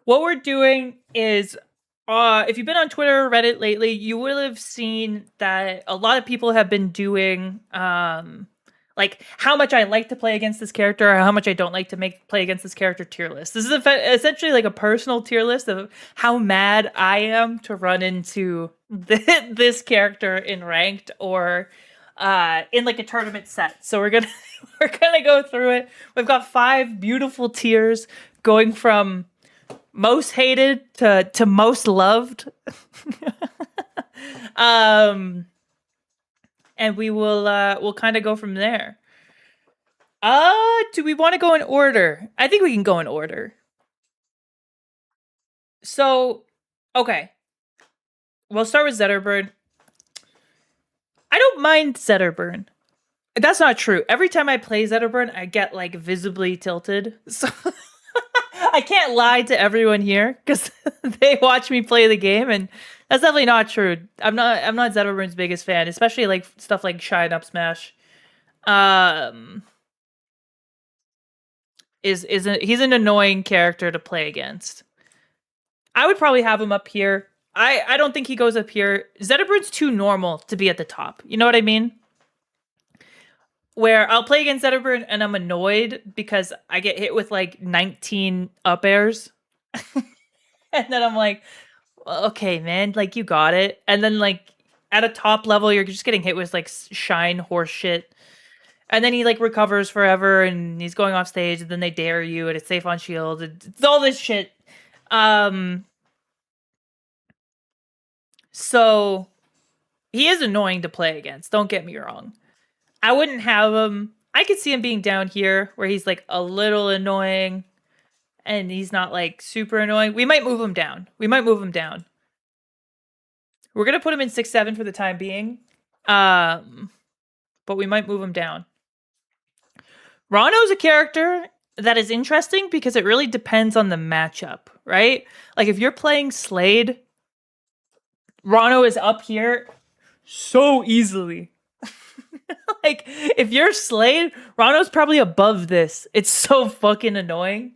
What we're doing is, if you've been on Twitter or Reddit lately, you will have seen that a lot of people have been doing, like how much I like to play against this character, or how much I don't like to play against this character tier list. This is essentially like a personal tier list of how mad I am to run into this character in ranked or in like a tournament set. So we're gonna go through it. We've got 5 beautiful tiers going from most hated to most loved. And we will we'll kind of go from there. Do we want to go in order? I think we can go in order. So, okay. We'll start with Zetterburn. I don't mind Zetterburn. That's not true. Every time I play Zetterburn, I get like visibly tilted. So I can't lie to everyone here because they watch me play the game, and that's definitely not true. I'm not Zetterburn's biggest fan, especially like stuff like Shine Up Smash. He's an annoying character to play against. I would probably have him up here. I don't think he goes up here. Zetterburn's too normal to be at the top. You know what I mean? Where I'll play against Zetterburn and I'm annoyed because I get hit with like 19 up airs. And then I'm like, okay, man, like you got it. And then like at a top level, you're just getting hit with like shine horse shit. And then he like recovers forever and he's going off stage and then they dare you and it's safe on shield. It's all this shit. So he is annoying to play against. Don't get me wrong. I wouldn't have him. I could see him being down here where he's like a little annoying and he's not like super annoying. We might move him down. We're going to put him in 6-7 for the time being. But we might move him down. Rano's a character that is interesting because it really depends on the matchup, right? Like if you're playing Slade, Rano is up here so easily. Like if you're Slade, Rano's probably above this. It's so fucking annoying.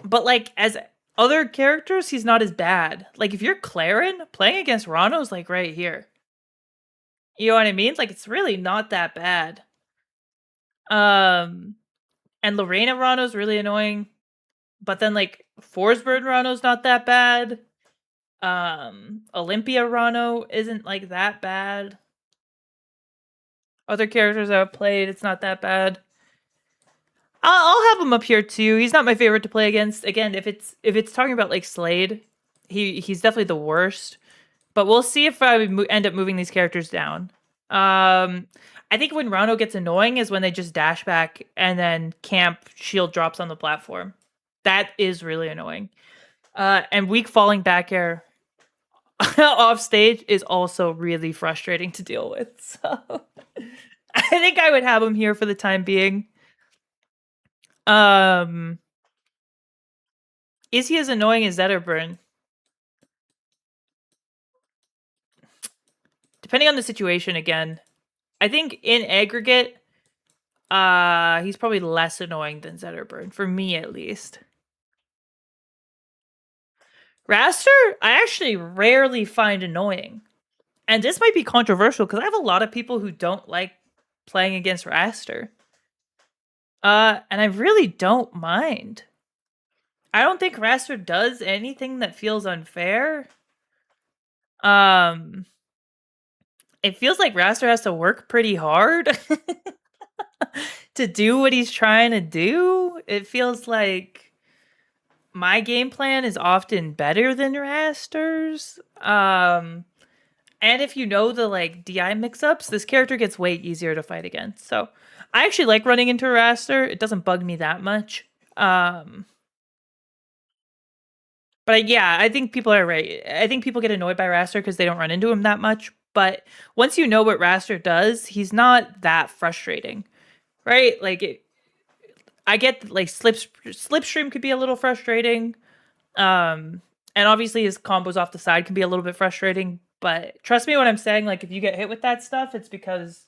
But like as other characters, he's not as bad. Like if you're Claren, playing against Rano's like right here. You know what I mean? Like it's really not that bad. And Lorena Rano's really annoying. But then like Forsburn Rano's not that bad. Olympia Rano isn't like that bad. Other characters I've played, it's not that bad. I'll have him up here too. He's not my favorite to play against. Again, if it's talking about like Slade, he's definitely the worst. But we'll see if I end up moving these characters down. I think when Rano gets annoying is when they just dash back and then camp shield drops on the platform. That is really annoying. And weak falling back air off stage is also really frustrating to deal with. So I think I would have him here for the time being. Is he as annoying as Zetterburn? Depending on the situation again. I think in aggregate, he's probably less annoying than Zetterburn, for me at least. Raster, I actually rarely find annoying. And this might be controversial because I have a lot of people who don't like playing against Raster. And I really don't mind. I don't think Raster does anything that feels unfair. It feels like Raster has to work pretty hard to do what he's trying to do. It feels like my game plan is often better than Raster's. And if you know the like DI mix-ups, this character gets way easier to fight against. So I actually like running into Raster. It doesn't bug me that much. But yeah, I think people are right. I think people get annoyed by Raster because they don't run into him that much. But once you know what Raster does, he's not that frustrating, right? Like I get like Slipstream could be a little frustrating. And obviously his combos off the side can be a little bit frustrating. But trust me when I'm saying, like, if you get hit with that stuff, it's because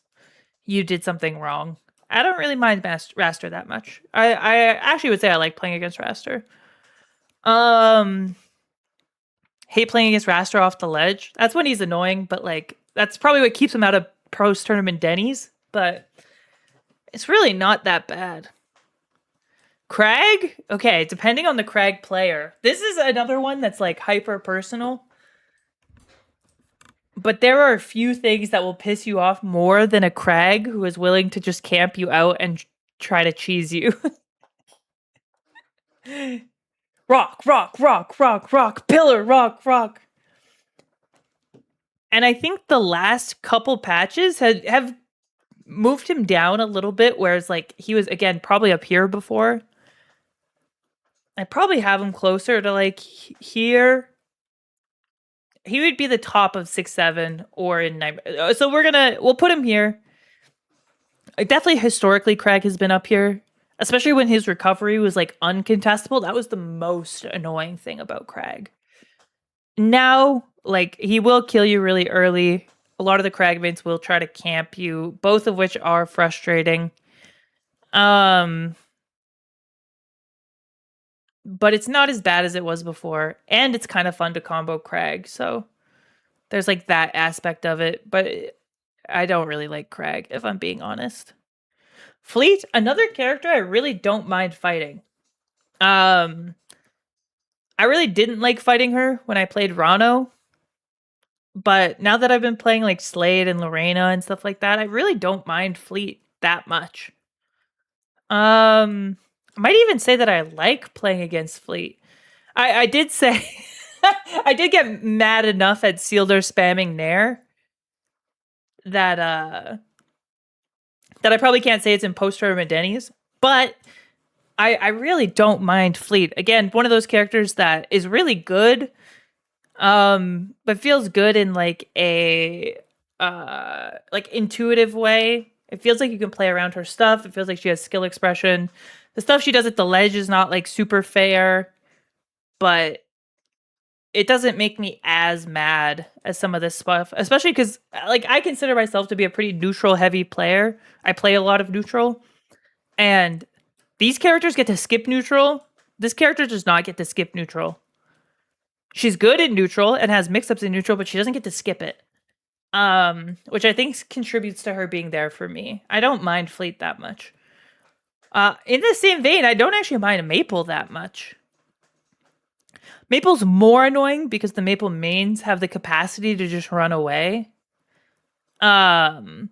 you did something wrong. I don't really mind Raster that much. I actually would say I like playing against Raster. Hate playing against Raster off the ledge. That's when he's annoying, but like that's probably what keeps him out of post tournament Denny's. But it's really not that bad. Crag? Okay, depending on the Crag player. This is another one that's like hyper personal. But there are a few things that will piss you off more than a Crag who is willing to just camp you out and try to cheese you. Rock, rock, rock, rock, rock, pillar, rock, rock. And I think the last couple patches have moved him down a little bit, whereas like he was, again, probably up here before. I'd probably have him closer to like here. He would be the top of 6-7 or in 9. So we'll put him here. Definitely historically, Crag has been up here, especially when his recovery was like uncontestable. That was the most annoying thing about Crag. Now, like, he will kill you really early. A lot of the Crag mates will try to camp you, both of which are frustrating. But it's not as bad as it was before, and it's kind of fun to combo Crag, so there's like that aspect of it, but I don't really like Crag, if I'm being honest. Fleet, another character I really don't mind fighting. I really didn't like fighting her when I played Rano, but now that I've been playing like Slade and Lena and stuff like that, I really don't mind Fleet that much. I might even say that I like playing against Fleet. I did say I did get mad enough at Seelder spamming Nair that I probably can't say it's in post-tournament Denny's, but I really don't mind Fleet. Again, one of those characters that is really good, but feels good in like a like intuitive way. It feels like you can play around her stuff. It feels like she has skill expression. The stuff she does at the ledge is not like super fair, but it doesn't make me as mad as some of this stuff, especially because like I consider myself to be a pretty neutral heavy player. I play a lot of neutral, and these characters get to skip neutral. This character does not get to skip neutral. She's good in neutral and has mix-ups in neutral, but she doesn't get to skip it. Which I think contributes to her being there for me. I don't mind Fleet that much. In the same vein, I don't actually mind Maple that much. Maple's more annoying because the Maple mains have the capacity to just run away. And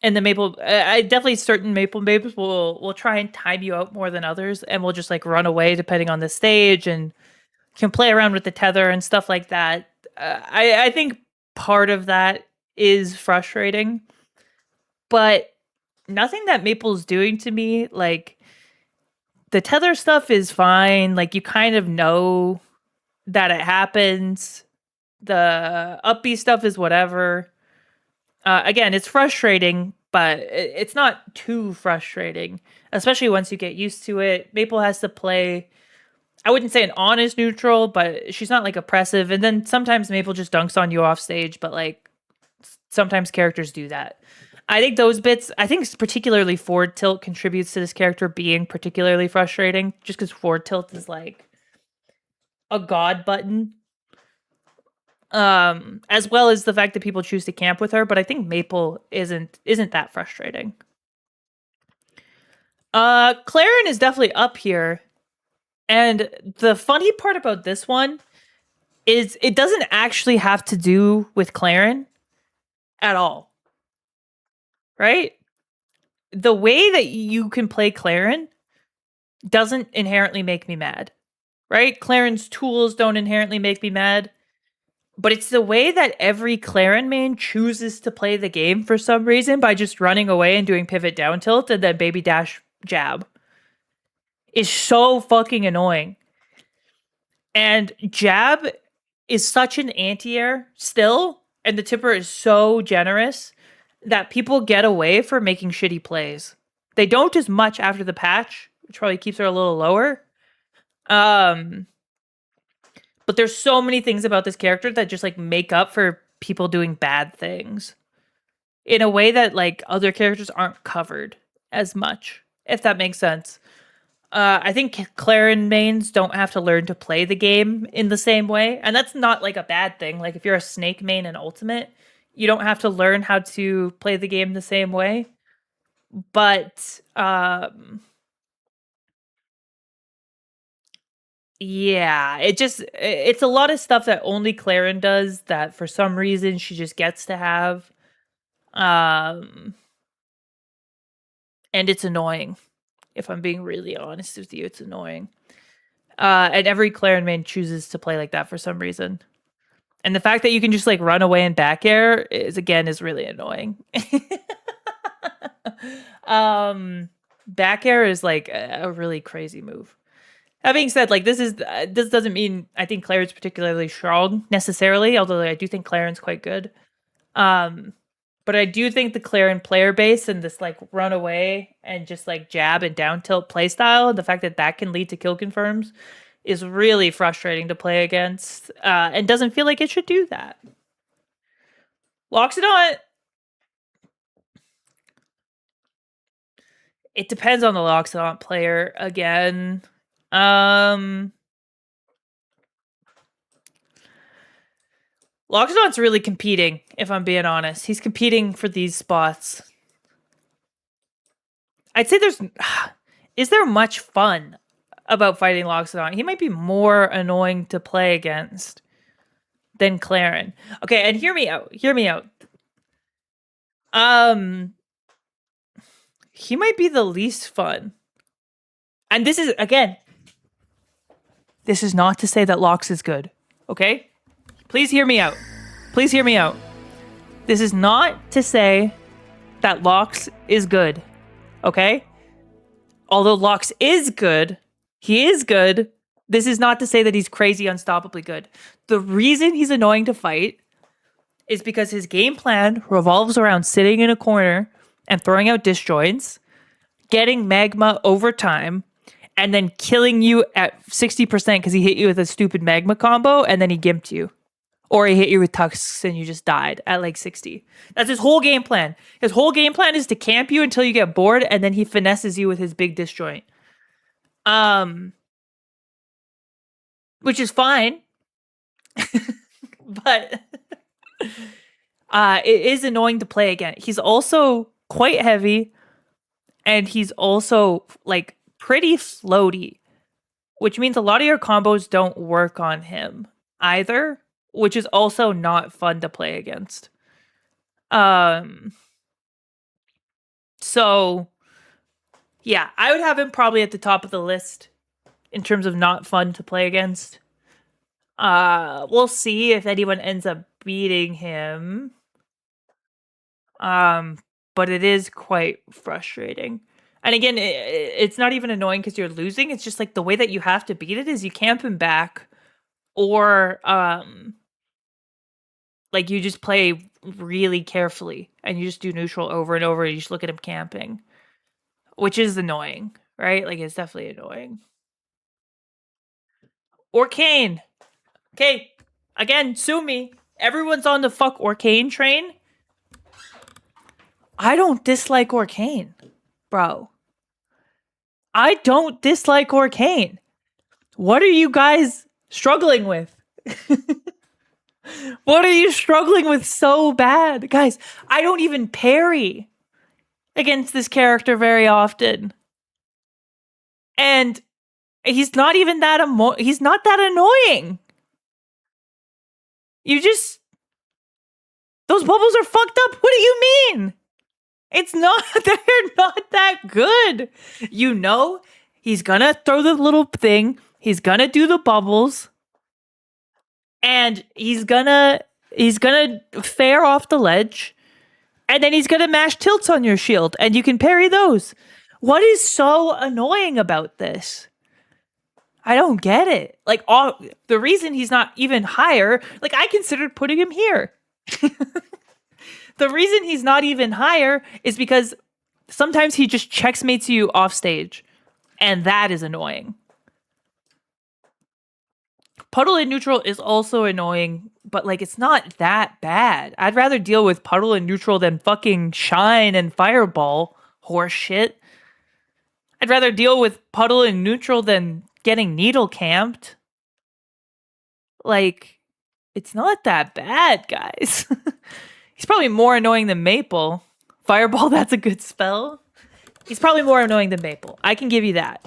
the Maple, I definitely certain Maples will try and time you out more than others, and will just like run away depending on the stage, and can play around with the tether and stuff like that. I think part of that is frustrating, but nothing that Maple's doing to me, like the tether stuff is fine. Like you kind of know that it happens. The upbeat stuff is whatever. Again, it's frustrating, but it's not too frustrating, especially once you get used to it. Maple has to play, I wouldn't say an honest neutral, but she's not like oppressive. And then sometimes Maple just dunks on you off stage, but like sometimes characters do that. I think those bits, I think particularly forward tilt contributes to this character being particularly frustrating, just because forward tilt is like a god button. As well as the fact that people choose to camp with her, but I think Maple isn't that frustrating. Claren is definitely up here. And the funny part about this one is it doesn't actually have to do with Claren at all. Right? The way that you can play Claren doesn't inherently make me mad. Right? Claren's tools don't inherently make me mad. But it's the way that every Claren main chooses to play the game for some reason by just running away and doing pivot down tilt and then baby dash jab is so fucking annoying. And jab is such an anti-air still, and the tipper is so generous that people get away for making shitty plays. They don't as much after the patch, which probably keeps her a little lower. But there's so many things about this character that just like make up for people doing bad things in a way that like other characters aren't covered as much, if that makes sense. I think Claren mains don't have to learn to play the game in the same way. And that's not like a bad thing. Like if you're a Snake main in Ultimate, you don't have to learn how to play the game the same way. But yeah, it's a lot of stuff that only Claren does that for some reason she just gets to have. And it's annoying. If I'm being really honest with you, it's annoying. And every Claren main chooses to play like that for some reason. And the fact that you can just like run away and back air is really annoying. Back air is like a really crazy move. That being said, like this doesn't mean I think Claren's particularly strong necessarily, although I do think Claren's quite good. But I do think the Claren player base and this like run away and just like jab and down tilt playstyle, and the fact that can lead to kill confirms is really frustrating to play against, and doesn't feel like it should do that. Loxodont. It depends on the Loxodont player again. Loxodont's really competing, if I'm being honest. He's competing for these spots. I'd say is there much fun about fighting Loxodont? He might be more annoying to play against than Claren. Okay, and hear me out. He might be the least fun. And this is not to say that Lox is good, okay? Please hear me out. This is not to say that Lox is good, okay? Although Lox is good, he is good, this is not to say that he's crazy unstoppably good. The reason he's annoying to fight is because his game plan revolves around sitting in a corner and throwing out disjoints, getting magma over time, and then killing you at 60% because he hit you with a stupid magma combo and then he gimped you. Or he hit you with tusks and you just died at like 60. That's his whole game plan. His whole game plan is to camp you until you get bored and then he finesses you with his big disjoint. Which is fine. But it is annoying to play again. He's also quite heavy and he's also like pretty floaty, which means a lot of your combos don't work on him either, which is also not fun to play against. So yeah, I would have him probably at the top of the list in terms of not fun to play against. We'll see if anyone ends up beating him. But it is quite frustrating. And again, it's not even annoying because you're losing. It's just like the way that you have to beat it is you camp him back, or like you just play really carefully and you just do neutral over and over and you just look at him camping, which is annoying, right? Like it's definitely annoying. Orcane. Okay, again, sue me. Everyone's on the fuck Orcane train. I don't dislike Orcane, bro. I don't dislike Orcane. What are you guys struggling with? What are you struggling with so bad? Guys, I don't even parry against this character very often. And he's not even that he's not that annoying. Those bubbles are fucked up. What do you mean? They're not that good. You know, he's gonna throw the little thing. He's gonna do the bubbles. And he's gonna fare off the ledge, and then he's gonna mash tilts on your shield, and you can parry those. What is so annoying about this? I don't get it. Like the reason he's not even higher, like I considered putting him here. The reason he's not even higher is because sometimes he just checkmates you off stage, and that is annoying. Puddle in neutral is also annoying, but like it's not that bad. I'd rather deal with Puddle in neutral than fucking Shine and Fireball horse shit. I'd rather deal with Puddle in neutral than getting needle camped. Like, it's not that bad, guys. He's probably more annoying than Maple. Fireball, that's a good spell. He's probably more annoying than Maple. I can give you that.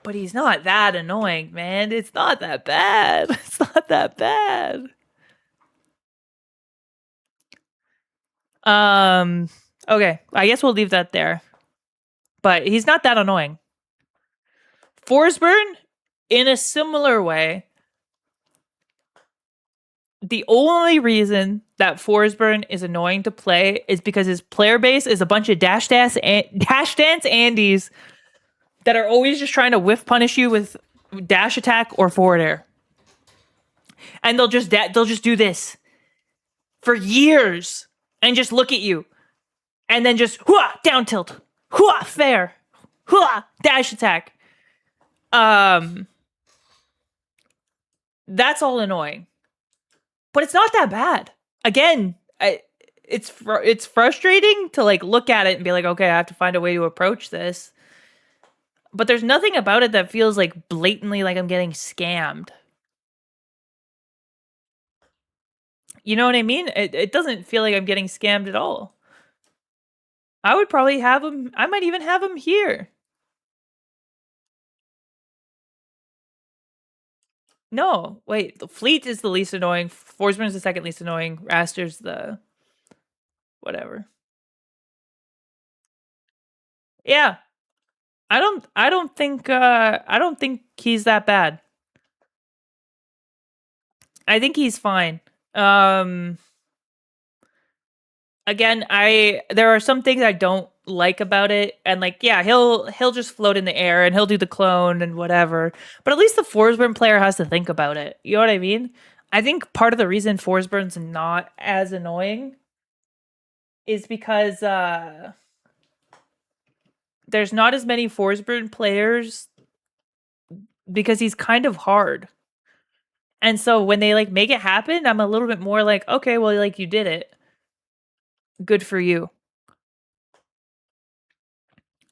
But he's not that annoying, man. It's not that bad. It's not that bad. Okay. I guess we'll leave that there. But he's not that annoying. Forsburn, in a similar way, the only reason that Forsburn is annoying to play is because his player base is a bunch of dash dance Andes that are always just trying to whiff punish you with dash attack or forward air. And they'll just do this for years and just look at you. And then just down tilt. Fair. Dash attack. That's all annoying. But it's not that bad. Again, it's frustrating to like look at it and be like, okay, I have to find a way to approach this. But there's nothing about it that feels like blatantly like I'm getting scammed. You know what I mean? It doesn't feel like I'm getting scammed at all. I would probably have him. I might even have him here. No, wait. The Fleet is the least annoying. Forsburn is the second least annoying. Raster's the whatever. Yeah, I don't think he's that bad. I think he's fine. Again, there are some things I don't like about it, and like, yeah, he'll just float in the air and he'll do the clone and whatever. But at least the Forsburn player has to think about it. You know what I mean? I think part of the reason Forsburn's not as annoying is because there's not as many Forsburn players because he's kind of hard. And so when they like make it happen, I'm a little bit more like, okay, well, like you did it. Good for you.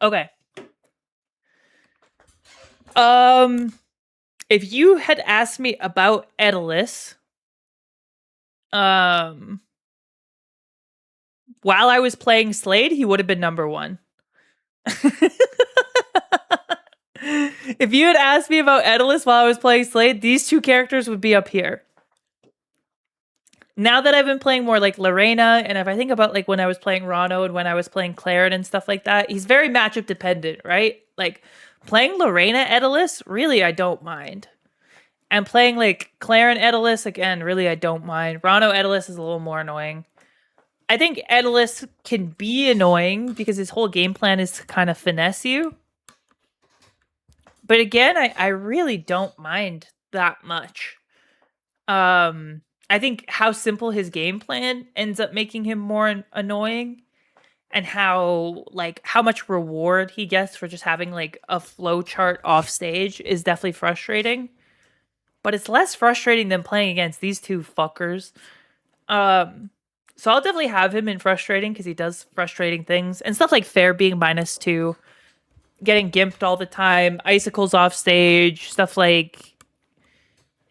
Okay. If you had asked me about Etilus, while I was playing Slade, he would have been number 1. If you had asked me about Etilus while I was playing Slade, these two characters would be up here. Now that I've been playing more like Lorena, and if I think about like when I was playing Rano and when I was playing Claren and stuff like that, he's very matchup dependent, right? Like playing Lorena Etilus, really I don't mind. And playing like Claren Etilus, again, really I don't mind. Rano Etilus is a little more annoying. I think Etilus can be annoying because his whole game plan is to kind of finesse you. But again, I really don't mind that much. I think how simple his game plan ends up making him more annoying, and how much reward he gets for just having like a flow chart off stage is definitely frustrating. But it's less frustrating than playing against these two fuckers. So I'll definitely have him in frustrating because he does frustrating things and stuff like Fair being -2, getting gimped all the time, icicles off stage, stuff like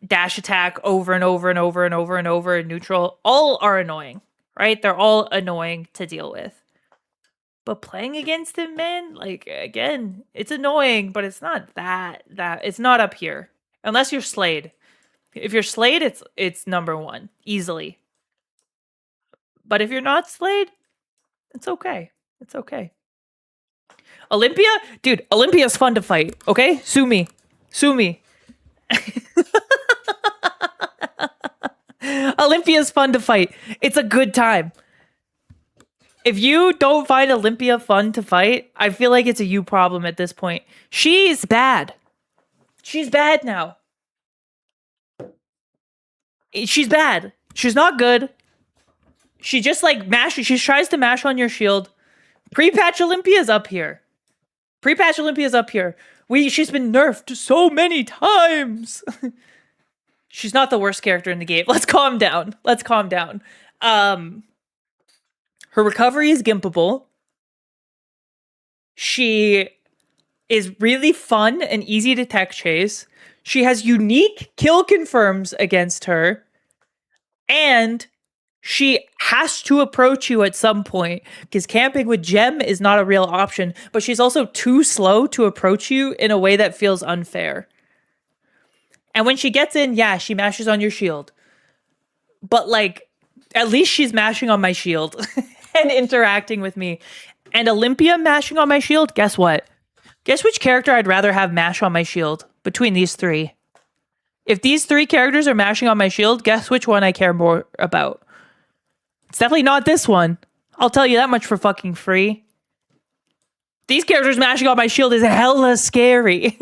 dash attack over and over and over and over and over in neutral, all are annoying, right? They're all annoying to deal with. But playing against him, man, like, again, it's annoying, but it's not that it's not up here. Unless you're Slade. If you're Slade, it's number 1, easily. But if you're not Slade, it's okay. It's okay. Olympia? Dude, Olympia's fun to fight, okay? Sue me. Olympia's fun to fight. It's a good time. If you don't find Olympia fun to fight, I feel like it's a you problem at this point. She's bad. She's bad now. She's bad. She's not good. She just like she tries to mash on your shield. Pre-patch Olympia's up here. She's been nerfed so many times. She's not the worst character in the game. Let's calm down. Her recovery is gimpable. She is really fun and easy to tech chase. She has unique kill confirms against her. And she has to approach you at some point because camping with Gem is not a real option, but she's also too slow to approach you in a way that feels unfair. And when she gets in, yeah, she mashes on your shield. But like, at least she's mashing on my shield and interacting with me. And Olympia mashing on my shield, guess what? Guess which character I'd rather have mash on my shield between these three? If these three characters are mashing on my shield, guess which one I care more about? It's definitely not this one. I'll tell you that much for fucking free. These characters mashing on my shield is hella scary.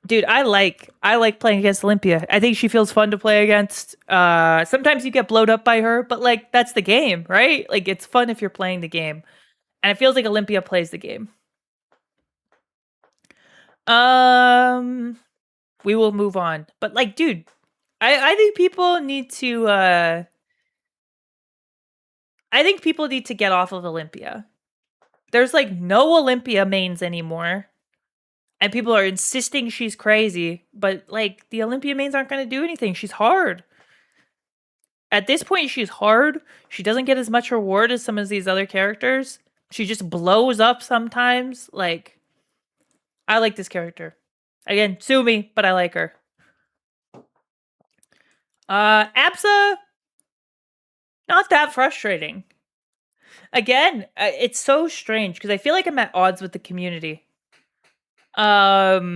Dude, I like playing against Olympia. I think she feels fun to play against. Sometimes you get blowed up by her, but like that's the game, right? Like it's fun if you're playing the game. And it feels like Olympia plays the game. We will move on. But like, dude, I think people need to I think people need to get off of Olympia. There's like no Olympia mains anymore. And people are insisting she's crazy, but like the Olympia mains aren't going to do anything. She's hard. At this point, she's hard. She doesn't get as much reward as some of these other characters. She just blows up sometimes. Like, I like this character. Again, sue me, but I like her. Absa, not that frustrating. Again, it's so strange because I feel like I'm at odds with the community. I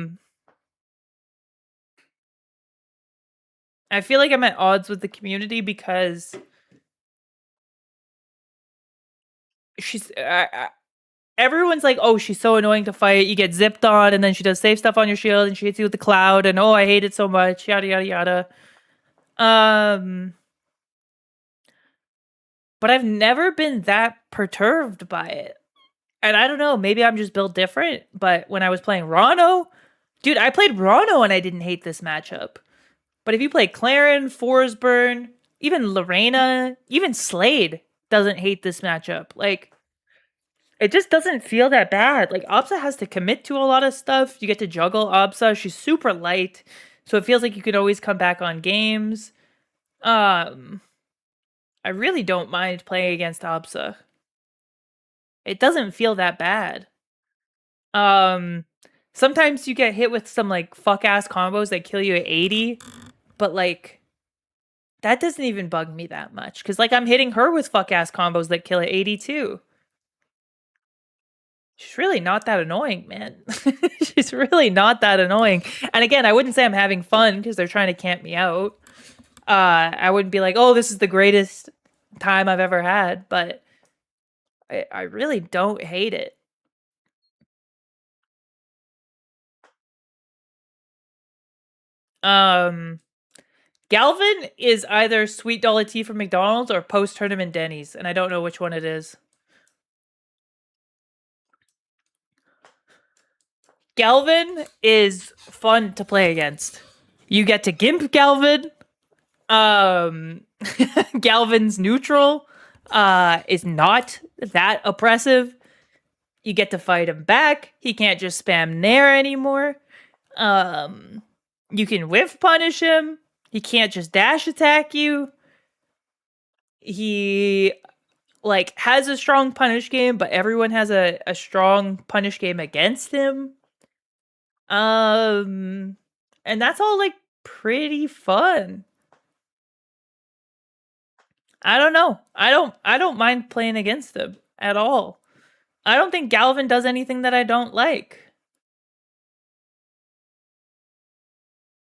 feel like I'm at odds with the community because she's everyone's like, oh, she's so annoying to fight. You get zipped on, and then she does safe stuff on your shield, and she hits you with the cloud, and oh, I hate it so much. Yada yada yada. But I've never been that perturbed by it. And I don't know, maybe I'm just built different. But when I was playing Rano, dude, I played Rano and I didn't hate this matchup. But if you play Claren, Forsburn, even Lorena, even Slade doesn't hate this matchup. Like, it just doesn't feel that bad. Like, Absa has to commit to a lot of stuff. You get to juggle Absa. She's super light. So it feels like you could always come back on games. I really don't mind playing against Absa. It doesn't feel that bad. Sometimes you get hit with some like fuck ass combos that kill you at 80, but like that doesn't even bug me that much because like I'm hitting her with fuck ass combos that kill at 80 too. She's really not that annoying, man. She's really not that annoying. And again, I wouldn't say I'm having fun because they're trying to camp me out. I wouldn't be like, oh, this is the greatest time I've ever had, but I really don't hate it. Galvin is either Sweet Dollar Tea from McDonald's or post-tournament Denny's, and I don't know which one it is. Galvin is fun to play against. You get to gimp Galvin. Galvin's neutral is not that oppressive. You get to fight him back. He can't just spam Nair anymore. You can whiff punish him. He can't just dash attack you. He like has a strong punish game, but everyone has a strong punish game against him. And that's all like pretty fun. I don't know. I don't mind playing against him at all. I don't think Galvin does anything that I don't like.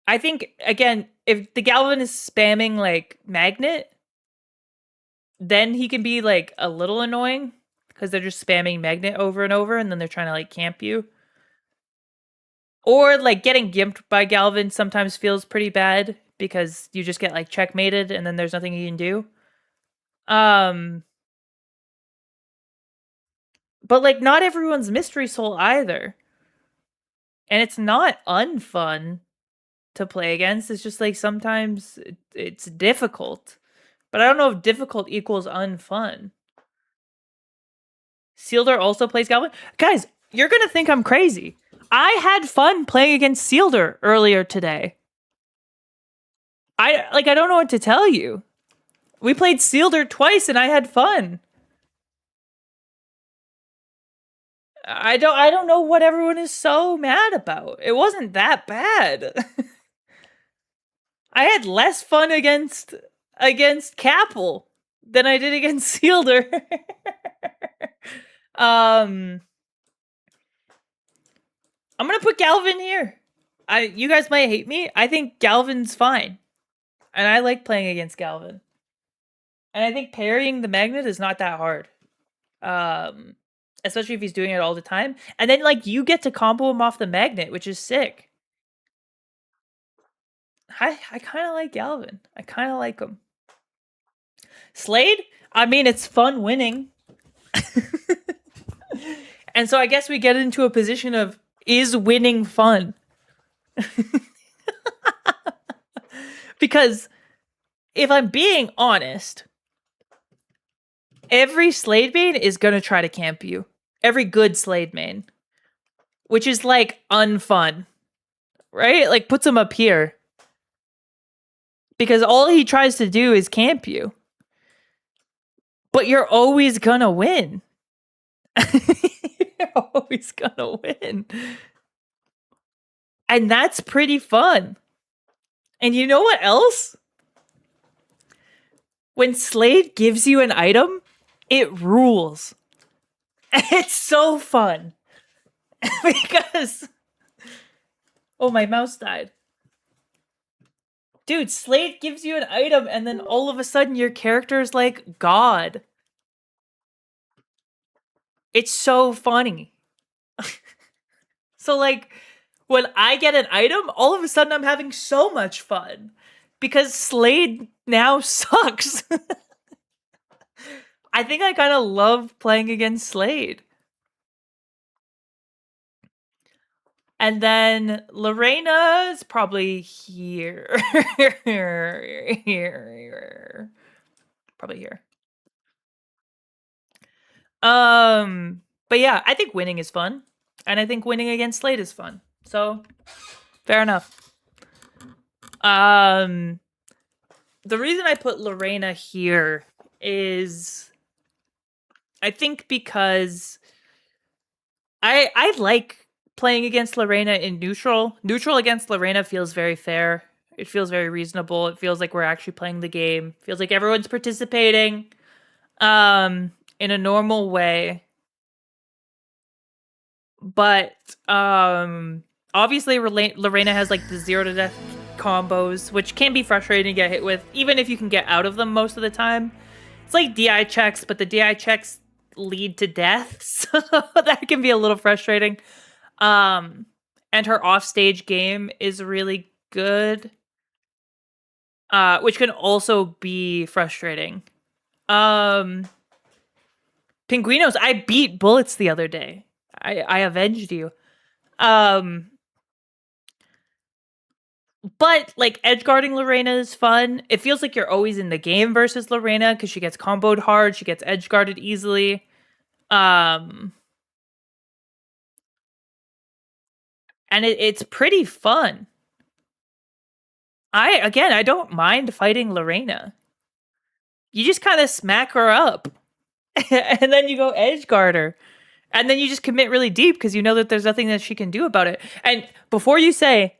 I think again, if the Galvin is spamming like Magnet, then he can be like a little annoying because they're just spamming Magnet over and over and then they're trying to like camp you. Or like getting gimped by Galvin sometimes feels pretty bad because you just get like checkmated and then there's nothing you can do. But like not everyone's Mystery Soul either. And it's not unfun to play against. It's just like sometimes it's difficult. But I don't know if difficult equals unfun. Seelder also plays Galvin. Guys, you're going to think I'm crazy. I had fun playing against Seelder earlier today. I don't know what to tell you. We played Seelder twice and I had fun. I don't know what everyone is so mad about. It wasn't that bad. I had less fun against Capel than I did against Seelder. I'm gonna put Galvin here. You guys might hate me. I think Galvin's fine. And I like playing against Galvin. And I think parrying the magnet is not that hard. Especially if he's doing it all the time. And then, like, you get to combo him off the magnet, which is sick. I kind of like Galvin. I kind of like him. Slade? I mean, it's fun winning. And so I guess we get into a position of, is winning fun? Because if I'm being honest, every Slade main is going to try to camp you. Every good Slade main. Which is, like, unfun. Right? Like, puts him up here. Because all he tries to do is camp you. But you're always going to win. You're always going to win. And that's pretty fun. And you know what else? When Slade gives you an item, it rules. It's so fun. Because... Oh, my mouse died. Dude, Slade gives you an item and then all of a sudden your character is like God. It's so funny. So, like, when I get an item, all of a sudden I'm having so much fun. Because Slade now sucks. I think I kind of love playing against Slade. And then Lorena is probably here. Here. Probably here. But yeah, I think winning is fun. And I think winning against Slade is fun. So, fair enough. The reason I put Lorena here is, I think because I like playing against Lorena in neutral. Neutral against Lorena feels very fair. It feels very reasonable. It feels like we're actually playing the game. It feels like everyone's participating in a normal way. But obviously Lorena has like the 0 to death combos, which can be frustrating to get hit with, even if you can get out of them most of the time. It's like DI checks, but the DI checks lead to death, so that can be a little frustrating. And her offstage game is really good, which can also be frustrating. Pinguinos, I beat Bullets the other day. I avenged you. But, like, edgeguarding Lorena is fun. It feels like you're always in the game versus Lorena because she gets comboed hard. She gets edgeguarded easily. And it's pretty fun. I don't mind fighting Lorena. You just kind of smack her up. And then you go edgeguard her. And then you just commit really deep because you know that there's nothing that she can do about it. And before you say,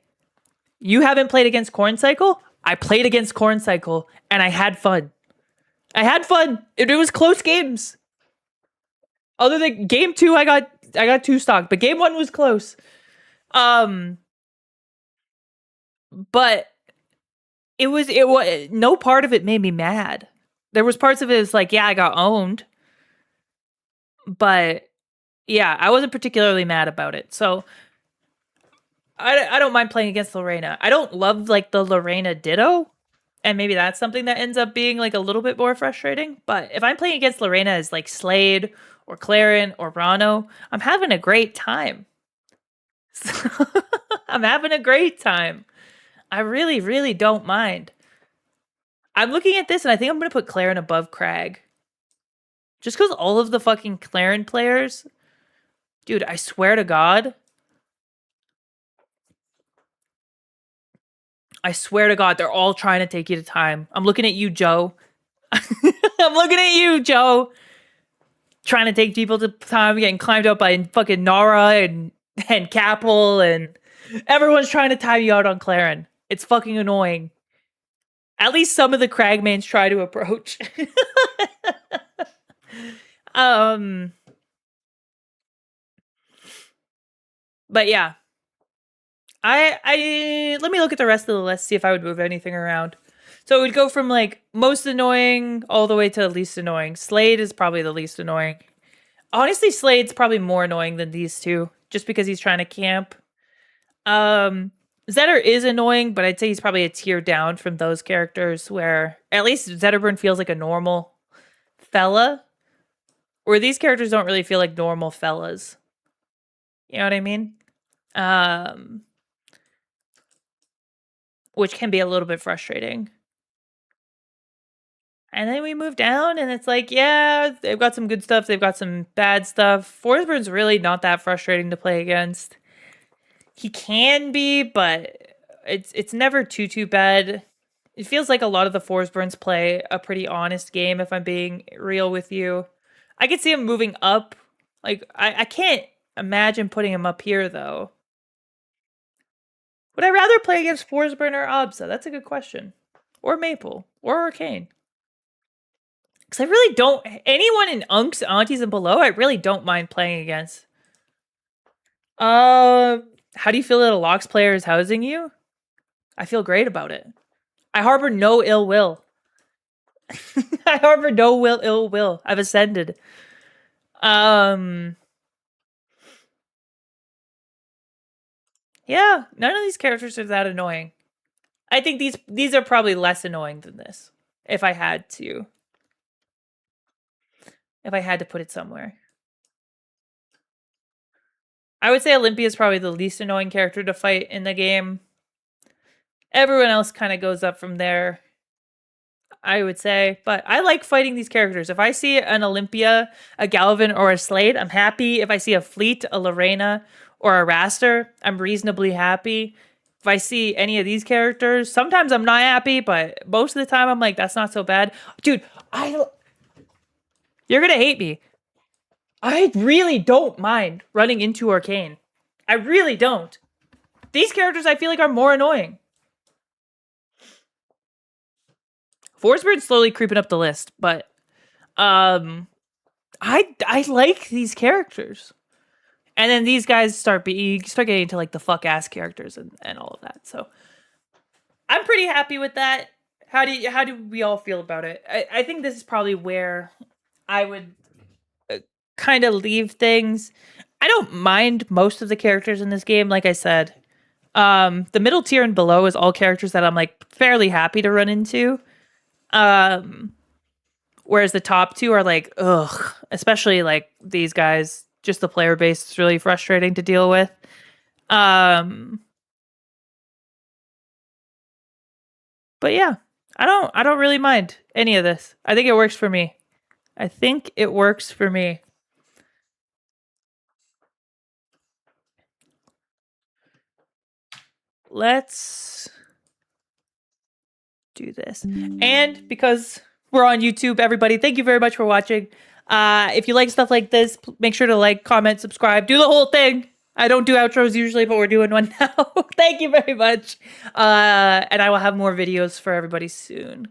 you haven't played against Corn Cycle, I played against Corn Cycle and I had fun. It was close games. Other than game 2, I got 2 stock, but game 1 was close. But it was no part of it made me mad. There was parts of it that's like, yeah, I got owned. But yeah, I wasn't particularly mad about it. So I don't mind playing against Lorena. I don't love like the Lorena Ditto. And maybe that's something that ends up being like a little bit more frustrating. But if I'm playing against Lorena as like Slade or Claren or Rano, I'm having a great time. I'm having a great time. I really, really don't mind. I'm looking at this and I think I'm going to put Claren above Crag. Just because all of the fucking Claren players... Dude, I swear to God. I swear to God, they're all trying to take you to time. I'm looking at you, Joe. I'm looking at you, Joe. Trying to take people to time, getting climbed up by fucking Nara and Capel, and everyone's trying to time you out on Claren. It's fucking annoying. At least some of the Crag mains try to approach. But yeah. I let me look at the rest of the list, see if I would move anything around. So it would go from like most annoying all the way to least annoying. Slade is probably the least annoying. Honestly, Slade's probably more annoying than these two, just because he's trying to camp. Zetter is annoying, but I'd say he's probably a tier down from those characters, where at least Zetterburn feels like a normal fella, where these characters don't really feel like normal fellas. You know what I mean? Which can be a little bit frustrating. And then we move down, and it's like, yeah, they've got some good stuff. They've got some bad stuff. Forsburn's really not that frustrating to play against. He can be, but it's never too bad. It feels like a lot of the Forsburns play a pretty honest game, if I'm being real with you. I could see him moving up. Like, I can't imagine putting him up here, though. Would I rather play against Forsburn or Absa? That's a good question. Or Maple. Or Orcane. Because I really don't... Anyone in Unks, Aunties, and below, I really don't mind playing against. How do you feel that a Lox player is housing you? I feel great about it. I harbor no ill will. I harbor no ill will. I've ascended. Yeah, none of these characters are that annoying. I think these are probably less annoying than this, if I had to. If I had to put it somewhere. I would say Olympia is probably the least annoying character to fight in the game. Everyone else kind of goes up from there, I would say. But I like fighting these characters. If I see an Olympia, a Galvin, or a Slade, I'm happy. If I see a Fleet, a Lorena, or a Raster, I'm reasonably happy. If I see any of these characters, sometimes I'm not happy, but most of the time I'm like, that's not so bad. Dude, you're going to hate me. I really don't mind running into Orcane. I really don't. These characters I feel like are more annoying. Forsburn's slowly creeping up the list, but I like these characters. And then these guys start getting into like the fuck ass characters and all of that. So I'm pretty happy with that. How do we all feel about it? I think this is probably where I would kind of leave things. I don't mind most of the characters in this game, like I said. The middle tier and below is all characters that I'm like fairly happy to run into. Whereas the top two are like, ugh, especially like these guys. Just the player base is really frustrating to deal with. But yeah, I don't really mind any of this. I think it works for me. Let's do this. And because we're on YouTube, everybody, thank you very much for watching. If you like stuff like this, make sure to like, comment, subscribe, do the whole thing. I don't do outros usually, but we're doing one now. Thank you very much. And I will have more videos for everybody soon.